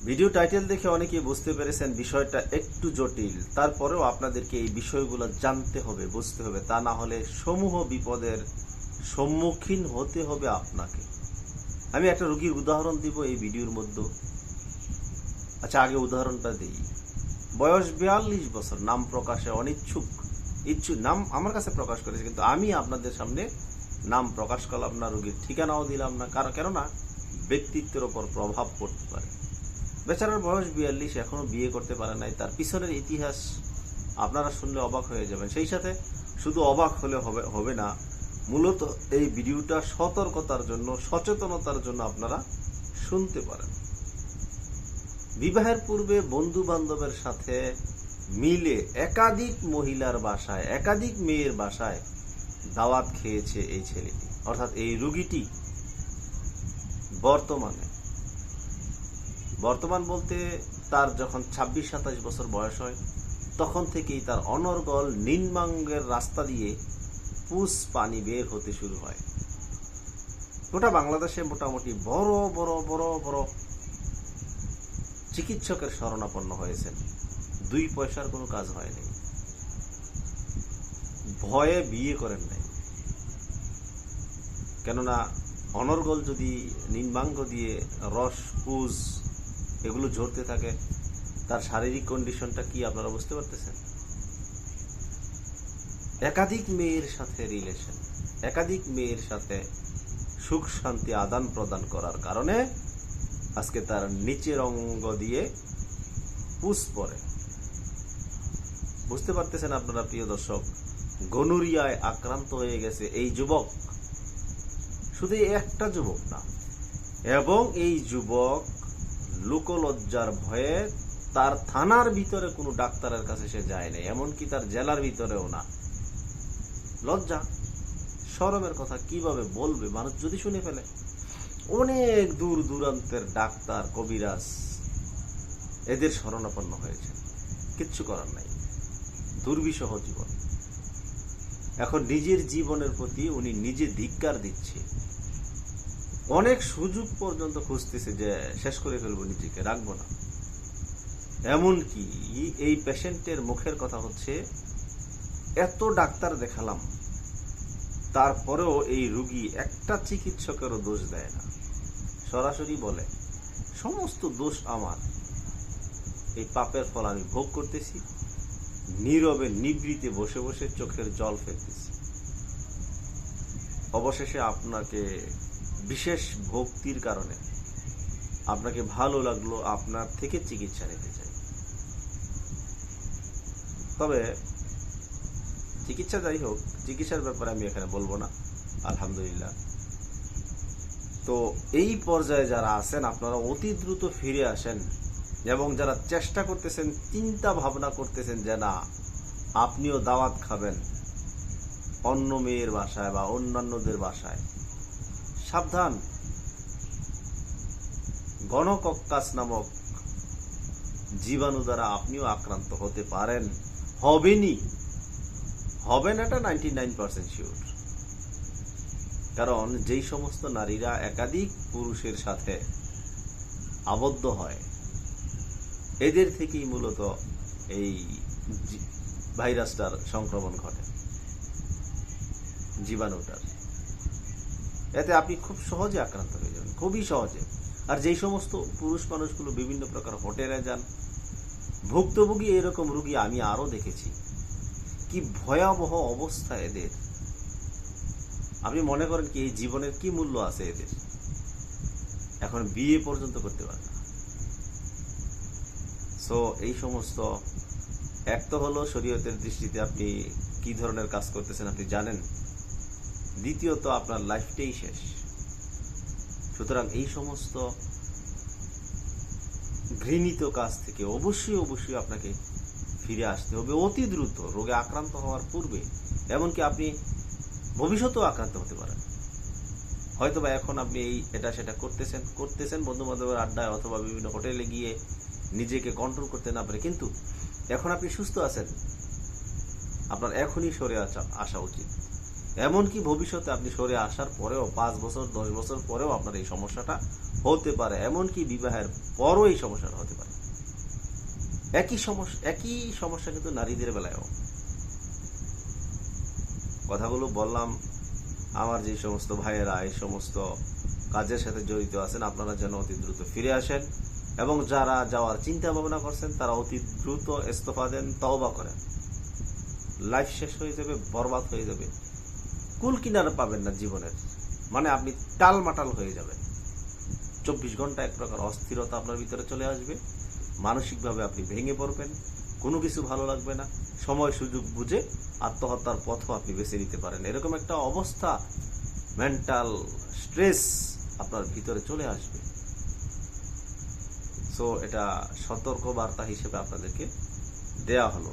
Video title দেখে অনেকেই বুঝতে পেরেছেন বিষয়টা একটু জটিল। তারপরেও আপনাদেরকে এই বিষয়গুলো জানতে হবে, বুঝতে হবে, তা না হলে সমূহ বিপদের সম্মুখীন হতে হবে আপনাকে। আমি একটা রোগীর উদাহরণ দিব এই ভিডিওর মধ্যে। আচ্ছা, আগে উদাহরণটা দিই। বয়স 42 বছর, নাম প্রকাশে অনিচ্ছুক, নাম আমার কাছে প্রকাশ করেছে, কিন্তু আমি আপনাদের সামনে নাম প্রকাশ করলাম না, রোগীর ঠিকানাও দিলাম না, কেননা ব্যক্তিত্বের ওপর প্রভাব পড়তে পারে। বেচারার বয়স 42, এখনো বিয়ে করতে পারে নাই। তার পিছনের ইতিহাস আপনারা শুনলে অবাক হয়ে যাবেন। সেই সাথে শুধু অবাক হলে হবে না, মূলত এই ভিডিওটা সতর্কতার জন্য, সচেতনতার জন্য আপনারা শুনতে পারেন। বিবাহের পূর্বে বন্ধু বান্ধবের সাথে মিলে একাধিক মহিলার বাসায়, একাধিক মেয়ের বাসায় দাওয়াত খেয়েছে এই ছেলেটি, অর্থাৎ এই রোগীটি। বর্তমান বলতে তার যখন 26-27 বছর বয়স হয়, তখন থেকেই তার অনর্গল নিম্নাঙ্গের রাস্তা দিয়ে পুষ পানি বের হতে শুরু হয়। গোটা বাংলাদেশে মোটামুটি বড় বড় বড় বড় চিকিৎসকের শরণাপন্ন হয়েছেন, 2 পয়সার কোনো কাজ হয়নি, ভয়ে বিয়ে করেন নাই। কেননা অনর্গল যদি নিম্নাঙ্গ দিয়ে রস, পুষ এগুলো ঝরতে থাকে, তার শারীরিক কন্ডিশনটা কি আপনারা বুঝতে পারতেছেন? একাধিক মেয়ের সাথে রিলেশন, একাধিক মেয়ের সাথে সুখ শান্তি আদান প্রদান করার কারণে আজকে তার নিচের অঙ্গ দিয়ে পুষ পড়ে। বুঝতে পারতেছেন আপনারা প্রিয় দর্শক? গনোরিয়ায় আক্রান্ত হয়ে গেছে এই যুবক। শুধু একটা যুবক না, এবং এই যুবক লোকলজ্জার ভয়ে তার থানার ভিতরে কোনো ডাক্তারের কাছে সে যায় নাই, এমনকি তার জেলার ভিতরেও না। লজ্জা, শরমের কথা কিভাবে বলবে মানুষ যদি শুনে ফেলে? অনেক দূর দূরান্তের ডাক্তার, কবিরাজ এদের শরণাপন্ন হয়েছে, কিচ্ছু করার নাই, দুর্বিষহ জীবন। এখন নিজের জীবনের প্রতি উনি নিজে ধিক্কার দিচ্ছে, অনেক সুযোগ পর্যন্ত খুঁজতেছে যে শেষ করে ফেলবো, নিজেকে রাখবো না। এমনকি এই পেশেন্টের মুখের কথা হচ্ছে, এত ডাক্তার দেখালাম, তারপরেও এই রোগী একটা চিকিৎসকেরও দোষ দেয় না। সরাসরি বলে, সমস্ত দোষ আমার, এই পাপের ফল আমি ভোগ করতেছি, নীরবে নিবৃতে বসে বসে চোখের জল ফেলতেছি। অবশেষে আপনাকে বিশেষ ভক্তির কারণে আপনাকে ভালো লাগলো, আপনার থেকে চিকিৎসা নিতে চাই। তবে চিকিৎসা যাই হোক, চিকিৎসার ব্যাপারে আমি এখানে বলবো না, আলহামদুলিল্লাহ। তো এই পর্যায়ে যারা আছেন, আপনারা অতি দ্রুত ফিরে আসেন, এবং যারা চেষ্টা করতেছেন, চিন্তা ভাবনা করতেছেন যে না আপনিও দাওয়াত খাবেন অন্য মেয়ের বাসায় বা অন্যান্যদের বাসায়, সাবধান। গণকক্কাস নামক জীবাণু দ্বারা আপনিও আক্রান্ত হতে পারেন, হবেন এটা 99% শিওর। কারণ যেই সমস্ত নারীরা একাধিক পুরুষের সাথে আবদ্ধ হয়, এদের থেকেই মূলত এই ভাইরাসটার সংক্রমণ ঘটে, জীবাণুটার। এতে আপনি খুব সহজে আক্রান্ত হয়ে যাবেন, খুবই সহজে। আর যেই সমস্ত পুরুষ মানুষগুলো বিভিন্ন প্রকার হোটেলে যান, ভুক্তভোগী এরকম রোগী আমি আরো দেখেছি। কি ভয়াবহ অবস্থা এদের! আপনি মনে করেন কি এই জীবনের কি মূল্য আছে এদের? এখন বিয়ে পর্যন্ত করতে পারে না। সো এই সমস্ত, এক তো হলো শরীয়তের দৃষ্টিতে আপনি কি ধরনের কাজ করতেছেন আপনি জানেন, দ্বিতীয়ত আপনার লাইফটাই শেষ। সুতরাং এই সমস্ত ঘৃণিত কাজ থেকে অবশ্যই আপনাকে ফিরে আসতে হবে অতি দ্রুত, রোগে আক্রান্ত হওয়ার পূর্বে। এমনকি আপনি ভবিষ্যতেও আক্রান্ত হতে পারেন। হয়তোবা এখন আপনি এই এটা সেটা করতেছেন বন্ধু বান্ধবের আড্ডায় অথবা বিভিন্ন হোটেলে গিয়ে নিজেকে কন্ট্রোল করতে না পারে, কিন্তু এখন আপনি সুস্থ আছেন, আপনার এখনই সরে আসা উচিত। এমনকি ভবিষ্যতে আপনি সরে আসার পরেও 5 বছর 10 বছর পরেও আপনার এই সমস্যাটা হতে পারে, এমনকি বিবাহের পরও এই সমস্যাটা হতে পারে। একই সমস্যা কিন্তু নারীদের বেলায়ও। কথাগুলো বললাম আমার যে সমস্ত ভাইয়েরা এই সমস্ত কাজের সাথে জড়িত আছেন, আপনারা যেন অতি দ্রুত ফিরে আসেন, এবং যারা যাওয়ার চিন্তা ভাবনা করছেন তারা অতি দ্রুত ইস্তফা দেন, তওবা করেন। লাইফ শেষ হয়ে যাবে, বরবাদ হয়ে যাবে, কুল কিনারা পাবেন না জীবনের, মানে আপনি টালমাটাল হয়ে যাবেন। 24 ঘন্টা এক প্রকার অস্থিরতা আপনার ভিতরে চলে আসবে, মানসিকভাবে আপনি ভেঙে পড়বেন, কোনো কিছু ভালো লাগবে না, সময় সুযোগ বুঝে আত্মহত্যার পথও আপনি বেছে নিতে পারেন। এরকম একটা অবস্থা, মেন্টাল স্ট্রেস আপনার ভিতরে চলে আসবে। সো এটা সতর্ক বার্তা হিসেবে আপনাদেরকে দেয়া হলো।